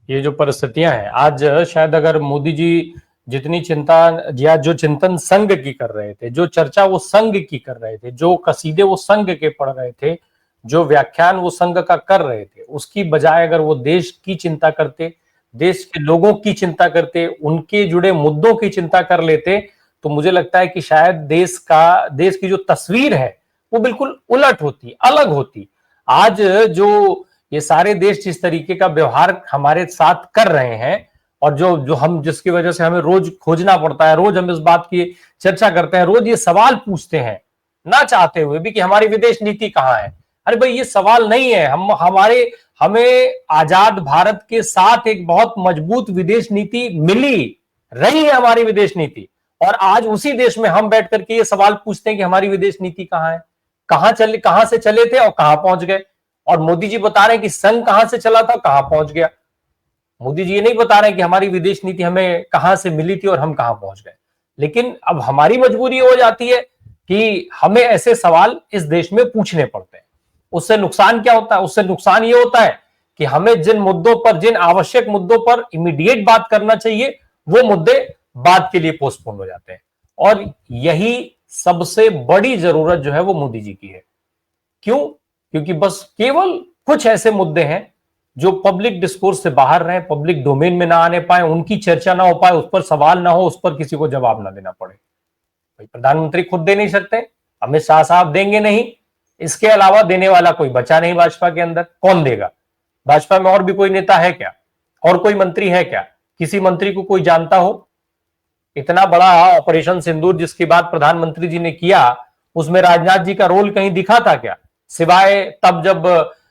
ये जो परिस्थितियां हैं आज, शायद अगर मोदी जी जितनी चिंता या जो चिंतन संघ की कर रहे थे, जो चर्चा वो संघ की कर रहे थे, जो कसीदे वो संघ के पढ़ रहे थे, जो व्याख्यान वो संघ का कर रहे थे, उसकी बजाय अगर वो देश की चिंता करते, देश के लोगों की चिंता करते, उनके जुड़े मुद्दों की चिंता कर लेते, तो मुझे लगता है कि शायद देश की जो तस्वीर है वो बिल्कुल उलट होती, अलग होती। आज जो ये सारे देश जिस तरीके का व्यवहार हमारे साथ कर रहे हैं, और जो जो हम जिसकी वजह से हमें रोज खोजना पड़ता है, रोज हम इस बात की चर्चा करते हैं, रोज ये सवाल पूछते हैं ना चाहते हुए भी कि हमारी विदेश नीति कहां है। अरे भाई, ये सवाल नहीं है। हमें आजाद भारत के साथ एक बहुत मजबूत विदेश नीति मिली, रही है हमारी विदेश नीति। और आज उसी देश में हम बैठ करके ये सवाल पूछते हैं कि हमारी विदेश नीति कहां है, कहां से चले थे और कहां पहुंच गए। और मोदी जी बता रहे हैं कि संघ कहां से चला था, कहां पहुंच गया। मोदी जी ये नहीं बता रहे हैं कि हमारी विदेश नीति हमें कहां से मिली थी और हम कहां पहुंच गए। लेकिन अब हमारी मजबूरी हो जाती है कि हमें ऐसे सवाल इस देश में पूछने पड़ते हैं। उससे नुकसान क्या होता है? उससे नुकसान ये होता है कि हमें जिन मुद्दों पर, जिन आवश्यक मुद्दों पर इमीडिएट बात करना चाहिए, वो मुद्दे बाद के लिए पोस्टपोन हो जाते हैं। और यही सबसे बड़ी जरूरत जो है वो मोदी जी की है। क्यों? क्योंकि बस केवल कुछ ऐसे मुद्दे हैं जो पब्लिक डिस्कोर्स से बाहर रहे, पब्लिक डोमेन में ना आने पाए, उनकी चर्चा ना हो पाए, उस पर सवाल ना हो, उस पर किसी को जवाब ना देना पड़े। भाई, प्रधानमंत्री खुद दे नहीं सकते, अमित शाह साहब देंगे नहीं, इसके अलावा देने वाला कोई बचा नहीं भाजपा के अंदर। कौन देगा? भाजपा में और भी कोई नेता है क्या? और कोई मंत्री है क्या? किसी मंत्री को कोई जानता हो? इतना बड़ा ऑपरेशन सिंदूर जिसकी बात प्रधानमंत्री जी ने किया, उसमें राजनाथ जी का रोल कहीं दिखा था क्या? सिवाय तब जब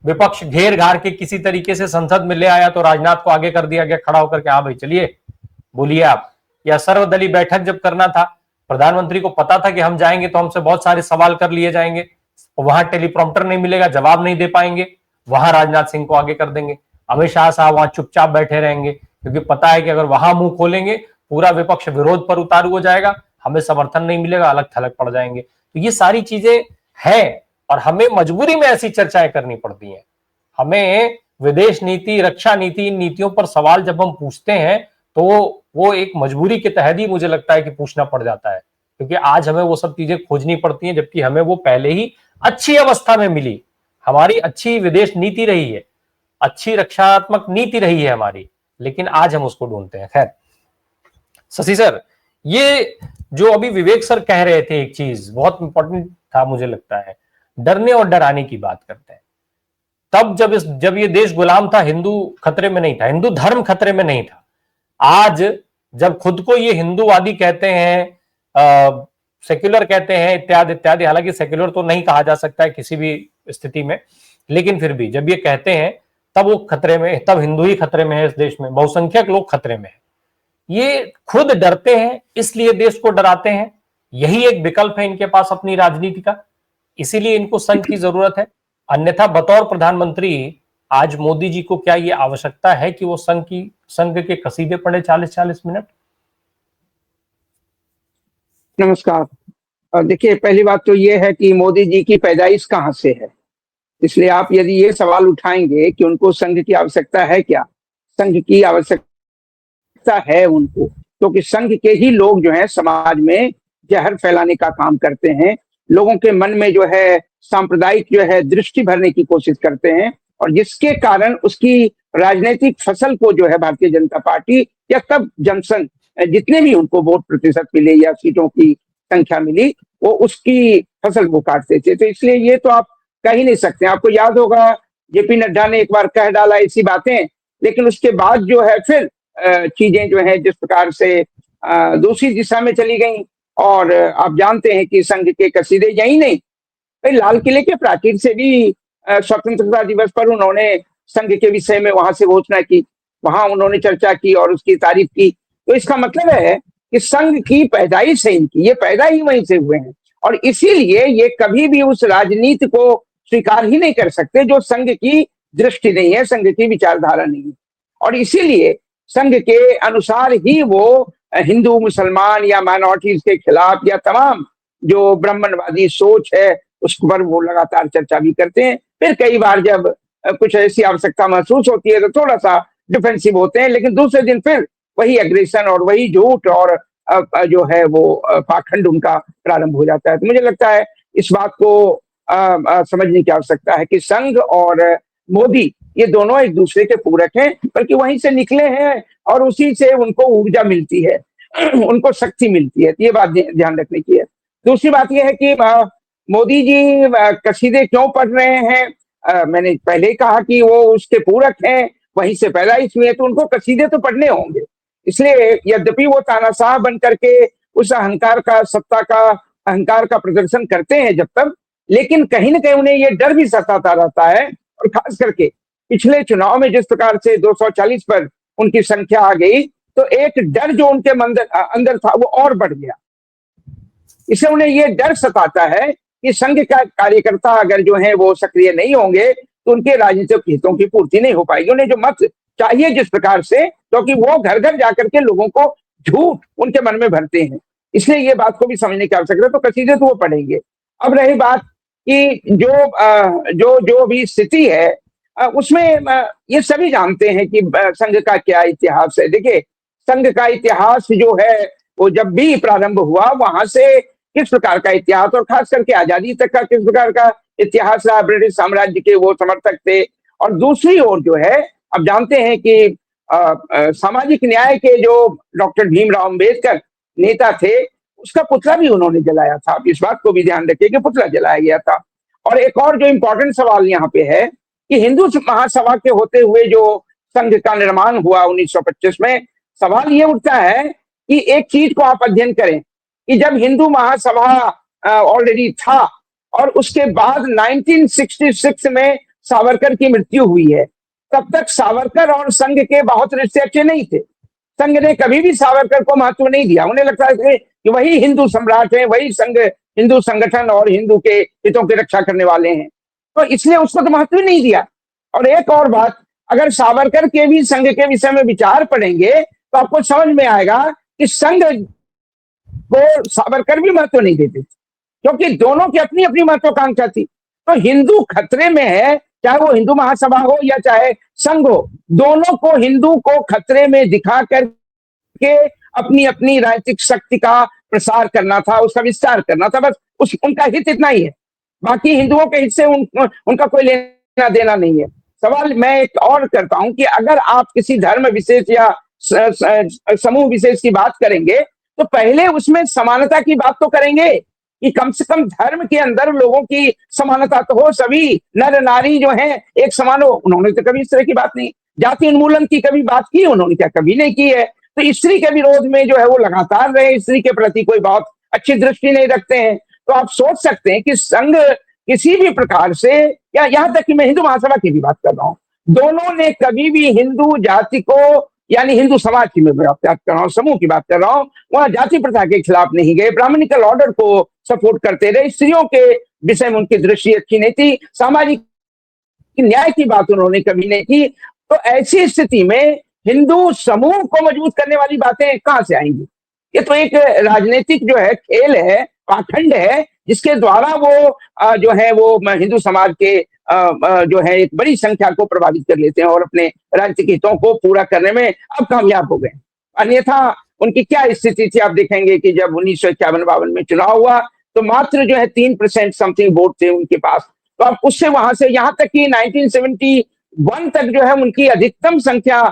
विपक्ष घेर घार के किसी तरीके से संसद में ले आया तो राजनाथ को आगे कर दिया गया खड़ा होकर के, हाँ भाई चलिए बोलिए आप। या सर्वदलीय बैठक जब करना था, प्रधानमंत्री को पता था कि हम जाएंगे तो हमसे बहुत सारे सवाल कर लिए जाएंगे, वहां टेलीप्रॉम्प्टर नहीं मिलेगा, जवाब नहीं दे पाएंगे, वहां राजनाथ सिंह को आगे कर देंगे। अमित शाह साहब वहां चुपचाप बैठे रहेंगे, क्योंकि पता है कि अगर वहां मुंह खोलेंगे पूरा विपक्ष विरोध पर उतारू हो जाएगा, हमें समर्थन नहीं मिलेगा, अलग थलग पड़ जाएंगे। तो ये सारी चीजें हैं और हमें मजबूरी में ऐसी चर्चाएं करनी पड़ती हैं। हमें विदेश नीति, रक्षा नीति, इन नीतियों पर सवाल जब हम पूछते हैं तो वो एक मजबूरी के तहत ही मुझे लगता है कि पूछना पड़ जाता है, क्योंकि आज हमें वो सब चीजें खोजनी पड़ती हैं, जबकि हमें वो पहले ही अच्छी अवस्था में मिली। हमारी अच्छी विदेश नीति रही है, अच्छी रक्षात्मक नीति रही है हमारी, लेकिन आज हम उसको ढूंढते हैं। खैर शशि सर, ये जो अभी विवेक सर कह रहे थे, एक चीज बहुत इंपॉर्टेंट था मुझे लगता है, डरने और डराने की बात करते हैं। तब जब ये देश गुलाम था, हिंदू खतरे में नहीं था, हिंदू धर्म खतरे में नहीं था। आज जब खुद को ये हिंदूवादी कहते हैं, सेक्युलर कहते हैं, इत्यादि इत्यादि, हालांकि सेक्युलर तो नहीं कहा जा सकता है किसी भी स्थिति में, लेकिन फिर भी जब ये कहते हैं तब वो खतरे में, तब हिंदू ही खतरे में है, इस देश में बहुसंख्यक लोग खतरे में है। ये खुद डरते हैं, इसलिए देश को डराते हैं। यही एक विकल्प है इनके पास अपनी राजनीति का, इसीलिए इनको संघ की जरूरत है। अन्यथा बतौर प्रधानमंत्री आज मोदी जी को क्या ये आवश्यकता है कि वो संघ के कसीदे पढ़े 40-40 मिनट? नमस्कार। देखिए, पहली बात तो ये है कि मोदी जी की पैदाइश कहाँ से है, इसलिए आप यदि ये सवाल उठाएंगे कि उनको संघ की आवश्यकता है क्या, संघ की आवश्यकता है उनको, क्योंकि संघ के ही लोग जो है समाज में जहर फैलाने का काम करते हैं, लोगों के मन में जो है सांप्रदायिक जो है दृष्टि भरने की कोशिश करते हैं, और जिसके कारण उसकी राजनीतिक फसल को जो है भारतीय जनता पार्टी या तब जनसंघ, जितने भी उनको वोट प्रतिशत मिले या सीटों की संख्या मिली, वो उसकी फसल को काटते थे। तो इसलिए ये तो आप कह ही नहीं सकते। आपको याद होगा जेपी नड्डा ने एक बार कह डाला ऐसी बातें, लेकिन उसके बाद जो है फिर चीजें जो है जिस प्रकार से दूसरी दिशा में चली गई। और आप जानते हैं कि संघ के कसीदे यही नहीं, लाल किले के प्राचीर से भी स्वतंत्रता दिवस पर उन्होंने संघ के विषय में वहां से घोषणा की, वहां उन्होंने चर्चा की और उसकी तारीफ की। तो इसका मतलब है कि संघ की पैदाइश है इनकी, ये पैदा ही वहीं से हुए हैं, और इसीलिए ये कभी भी उस राजनीति को स्वीकार ही नहीं कर सकते जो संघ की दृष्टि नहीं है, संघ की विचारधारा नहीं है। और इसीलिए संघ के अनुसार ही वो हिंदू, मुसलमान या माइनॉरिटीज के खिलाफ या तमाम जो ब्राह्मणवादी सोच है उस पर वो लगातार चर्चा भी करते हैं। फिर कई बार जब कुछ ऐसी आवश्यकता महसूस होती है तो थोड़ा सा डिफेंसिव होते हैं, लेकिन दूसरे दिन फिर वही एग्रेशन और वही झूठ और जो है वो पाखंड उनका प्रारंभ हो जाता है। तो मुझे लगता है इस बात को समझने की आवश्यकता है कि संघ और मोदी ये दोनों एक दूसरे के पूरक हैं, बल्कि वहीं से निकले हैं और उसी से उनको ऊर्जा मिलती है, उनको शक्ति मिलती है। ये बात ध्यान रखने की है। दूसरी बात यह है कि मोदी जी कसीदे क्यों पढ़ रहे हैं। मैंने पहले ही कहा कि वो उसके पूरक हैं, वहीं से पैदाइश हुए, तो उनको कसीदे तो पढ़ने होंगे। इसलिए यद्यपि वो तानाशाह बन करके उस अहंकार का, सत्ता का, अहंकार का प्रदर्शन करते हैं जब तक, लेकिन कहीं ना कहीं उन्हें ये डर भी सताता रहता है। और खास करके पिछले चुनाव में जिस प्रकार से 240 पर उनकी संख्या आ गई, तो एक डर जो उनके अंदर था वो और बढ़ गया। इससे उन्हें ये डर सताता है कि संघ का कार्यकर्ता अगर जो है वो सक्रिय नहीं होंगे तो उनके राजनीतिक हितों की पूर्ति नहीं हो पाएगी। उन्हें जो मत चाहिए जिस प्रकार से, क्योंकि वो घर घर जाकर के लोगों को झूठ उनके मन में भरते हैं, इसलिए ये बात को भी समझने की आवश्यकता है। तो कसीदे तो वो पढ़ेंगे। अब रही बात कि जो भी स्थिति है उसमें ये सभी जानते हैं कि संघ का क्या इतिहास है। देखिए, संघ का इतिहास जो है वो जब भी प्रारंभ हुआ वहां से किस प्रकार का इतिहास, और खास करके आजादी तक का किस प्रकार का इतिहास रहा। ब्रिटिश साम्राज्य के वो समर्थक थे। और दूसरी ओर जो है, अब जानते हैं कि सामाजिक न्याय के जो डॉक्टर भीमराव अंबेडकर नेता थे, उसका पुतला भी उन्होंने जलाया था। इस बात को भी ध्यान रखिए कि पुतला जलाया गया था। और एक और जो इम्पोर्टेंट सवाल यहाँ पे है कि हिंदू महासभा के होते हुए जो संघ का निर्माण हुआ 1925 में, सवाल ये उठता है कि एक चीज को आप अध्ययन करें कि जब हिंदू महासभा ऑलरेडी था और उसके बाद 1966 में सावरकर की मृत्यु हुई है, तब तक सावरकर और संघ के बहुत रिश्ते अच्छे नहीं थे। संघ ने कभी भी सावरकर को महत्व नहीं दिया। उन्हें लगता है कि वही हिंदू सम्राट है, वही संघ हिंदू संगठन और हिंदू के हितों की रक्षा करने वाले हैं, तो इसलिए उसको तो महत्व नहीं दिया। और एक और बात, अगर सावरकर के भी संघ के विषय में विचार पढ़ेंगे तो आपको समझ में आएगा कि संघ को सावरकर भी महत्व नहीं देते, क्योंकि दोनों की अपनी अपनी महत्वाकांक्षा थी। तो हिंदू खतरे में है, चाहे वो हिंदू महासभा हो या चाहे संघ हो, दोनों को हिंदू को खतरे में दिखा करके अपनी अपनी राजनीतिक शक्ति का प्रसार करना था, उसका विस्तार करना था। बस उनका हित इतना ही है, बाकी हिंदुओं के हित से उनका कोई लेना देना नहीं है। सवाल मैं एक और करता हूं कि अगर आप किसी धर्म विशेष या समूह विशेष की बात करेंगे तो पहले उसमें समानता की बात तो करेंगे कि कम से कम धर्म के अंदर लोगों की समानता तो हो, सभी नर नारी जो हैं एक समान हो। उन्होंने तो कभी इस तरह की बात नहीं। जाति उन्मूलन की कभी बात की उन्होंने? क्या कभी नहीं की है। तो स्त्री के विरोध में जो है वो लगातार रहे, स्त्री के प्रति कोई बहुत अच्छी दृष्टि नहीं रखते हैं। तो आप सोच सकते हैं कि संघ किसी भी प्रकार से, या यहाँ तक कि मैं हिंदू महासभा की भी बात कर रहा हूँ, दोनों ने कभी भी हिंदू जाति को, यानी हिंदू समाज की मैं बात कर रहा हूँ, समूह की बात कर रहा हूँ, वहां जाति प्रथा के खिलाफ नहीं गए, ब्राह्मणिकल ऑर्डर को सपोर्ट करते रहे, स्त्रियों के विषय में उनकी दृष्टि अच्छी नहीं थी, सामाजिक न्याय की बात उन्होंने कभी नहीं की। तो ऐसी स्थिति में हिंदू समूह को मजबूत करने वाली बातें कहां से आएंगी? ये तो एक राजनीतिक जो है खेल है, पाखंड है, जिसके द्वारा वो जो है वो हिंदू समाज के जो है एक बड़ी संख्या को प्रभावित कर लेते हैं और अपने राजनीतिक हितों को पूरा करने में अब कामयाब हो गए। अन्यथा उनकी क्या स्थिति थी? आप देखेंगे कि जब 1951-52 में चुनाव हुआ तो मात्र जो है 3% समथिंग वोट थे उनके पास। तो अब उससे वहां से यहां तक कि 1971 तक जो है उनकी अधिकतम संख्या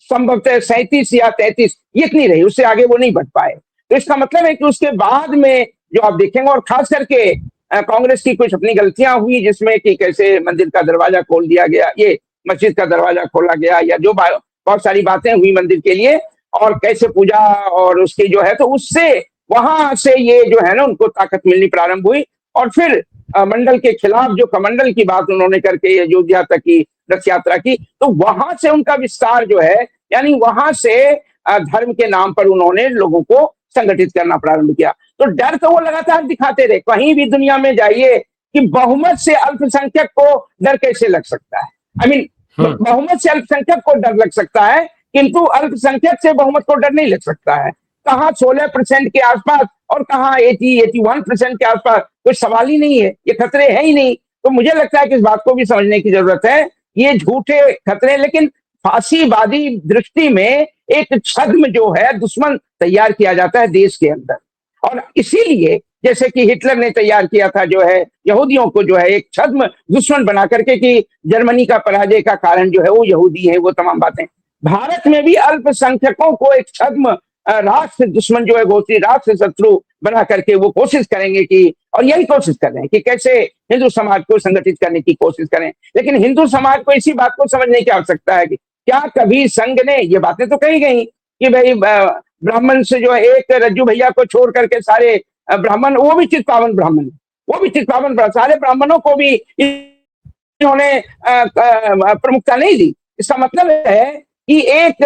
संभवतः 37 या 33 इतनी रही, उससे आगे वो नहीं बढ़ पाए। तो इसका मतलब है कि उसके बाद में जो आप देखेंगे, और खास करके कांग्रेस की कुछ अपनी गलतियां हुई, जिसमें कि कैसे मंदिर का दरवाजा खोल दिया गया, ये मस्जिद का दरवाजा खोला गया, या जो बहुत सारी बातें हुई मंदिर के लिए, और कैसे पूजा और उसकी जो है, तो उससे वहां से ये जो है ना उनको ताकत मिलनी प्रारंभ हुई। और फिर मंडल के खिलाफ जो कमंडल की बात उन्होंने करके अयोध्या तक की रथ यात्रा की, तो वहां से उनका विस्तार जो है, यानी वहां से धर्म के नाम पर उन्होंने लोगों को संगठित करना प्रारंभ किया। तो डर तो वो लगातार दिखाते रहे। कहीं भी दुनिया में जाइए कि बहुमत से अल्पसंख्यक को डर कैसे लग सकता है? आई मीन बहुमत से अल्पसंख्यक को डर लग सकता है, किंतु अल्पसंख्यक से बहुमत को डर नहीं लग सकता है। कहाँ 16% के आसपास और कहाँ 81% के आसपास, कोई सवाल ही नहीं है, ये खतरे हैं ही नहीं। तो मुझे लगता है कि इस बात को भी समझने की जरूरत है। ये झूठे खतरे, लेकिन फांसीवादी दृष्टि में एक छद्म जो है दुश्मन तैयार किया जाता है देश के अंदर। और इसीलिए जैसे कि हिटलर ने तैयार किया था जो है यहूदियों को जो है एक छद्म दुश्मन बना करके कि जर्मनी का पराजय का कारण जो है वो यहूदी है, वो तमाम बातें। भारत में भी अल्पसंख्यकों को एक छद्म राष्ट्र दुश्मन जो है घोषित राष्ट्र शत्रु बना करके वो कोशिश करेंगे कि, और यही कोशिश कर रहे हैं कि कैसे हिंदू समाज को संगठित करने की कोशिश करें। लेकिन हिंदू समाज को इसी बात को समझने की आवश्यकता है कि क्या कभी संघ ने, ये बातें तो कही गई कि भाई ब्राह्मण से जो है एक रज्जू भैया को छोड़ करके सारे ब्राह्मण, वो भी चित्पावन ब्राह्मण, वो भी चित्पावन, सारे ब्राह्मणों को भी इन्होंने प्रमुखता नहीं दी। इसका मतलब है कि एक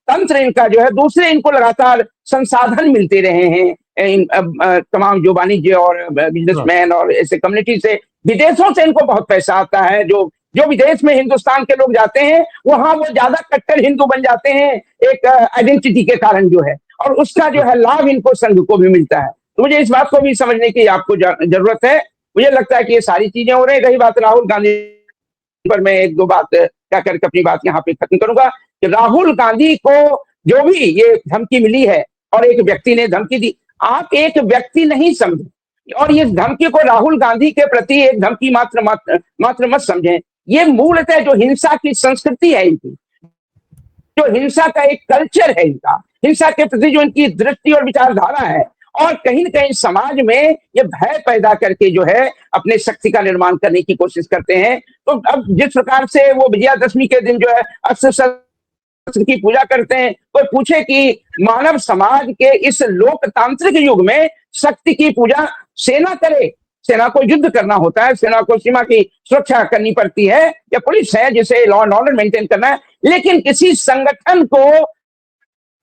तंत्र इनका जो है, दूसरे इनको लगातार संसाधन मिलते रहे हैं इन तमाम जो वाणिज्य और बिजनेसमैन और ऐसे कम्युनिटी से, विदेशों से इनको बहुत पैसा आता है। जो विदेश में हिंदुस्तान के लोग जाते हैं वहां वो ज्यादा कट्टर हिंदू बन जाते हैं एक आइडेंटिटी के कारण जो है, और उसका जो है लाभ इनको संघ को भी मिलता है। तो मुझे इस बात को भी समझने की आपको जरूरत है। मुझे लगता है कि ये सारी चीजें हो रही। रही बात राहुल गांधी पर, मैं एक दो बात क्या करके अपनी बात यहाँ पे खत्म करूंगा कि राहुल गांधी को जो भी ये धमकी मिली है और एक व्यक्ति ने धमकी दी, आप एक व्यक्ति नहीं समझे और इस धमकी को राहुल गांधी के प्रति एक धमकी मात्र मत समझें। ये मूलतः जो हिंसा की संस्कृति है इनकी, जो हिंसा का एक कल्चर है इनका, हिंसा के प्रति जो इनकी दृष्टि और विचारधारा है, और कहीं न कहीं समाज में ये भय पैदा करके जो है अपने शक्ति का निर्माण करने की कोशिश करते हैं। तो अब जिस प्रकार से वो विजयादशमी के दिन जो है अस्त्र शस्त्र की पूजा करते हैं, कोई पूछे कि मानव समाज के इस लोकतांत्रिक युग में शक्ति की पूजा सेना करे, सेना को युद्ध करना होता है, सेना को सीमा की सुरक्षा करनी पड़ती है, या पुलिस है जिसे लॉ एंड ऑर्डर मेंटेन करना है, लेकिन किसी संगठन को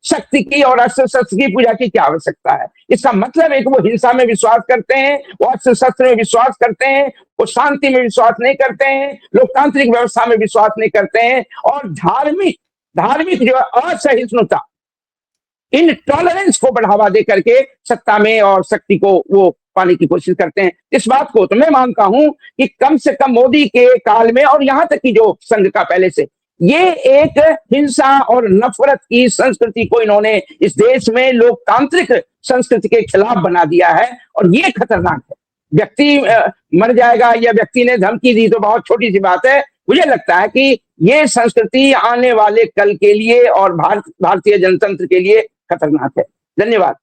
शक्ति की और अस्त्र शस्त्र की पूजा की क्या आवश्यकता है? इसका मतलब है कि वो हिंसा में विश्वास करते हैं, वो अस्त्र शस्त्र में विश्वास करते हैं, वो शांति में विश्वास नहीं करते हैं, लोकतांत्रिक व्यवस्था में विश्वास नहीं करते हैं, और धार्मिक जो असहिष्णुता, इनटॉलरेंस को बढ़ावा दे करके सत्ता में और शक्ति को वो पाने की कोशिश करते हैं। इस बात को तो मैं मानता हूं कि कम से कम मोदी के काल में, और यहां तक कि जो संघ का पहले से, ये एक हिंसा और नफरत की संस्कृति को इन्होंने इस देश में लोकतांत्रिक संस्कृति के खिलाफ बना दिया है, और ये खतरनाक है। व्यक्ति मर जाएगा या व्यक्ति ने धमकी दी तो बहुत छोटी सी बात है। मुझे लगता है कि ये संस्कृति आने वाले कल के लिए और भारतीय जनतंत्र के लिए खतरनाक है। धन्यवाद।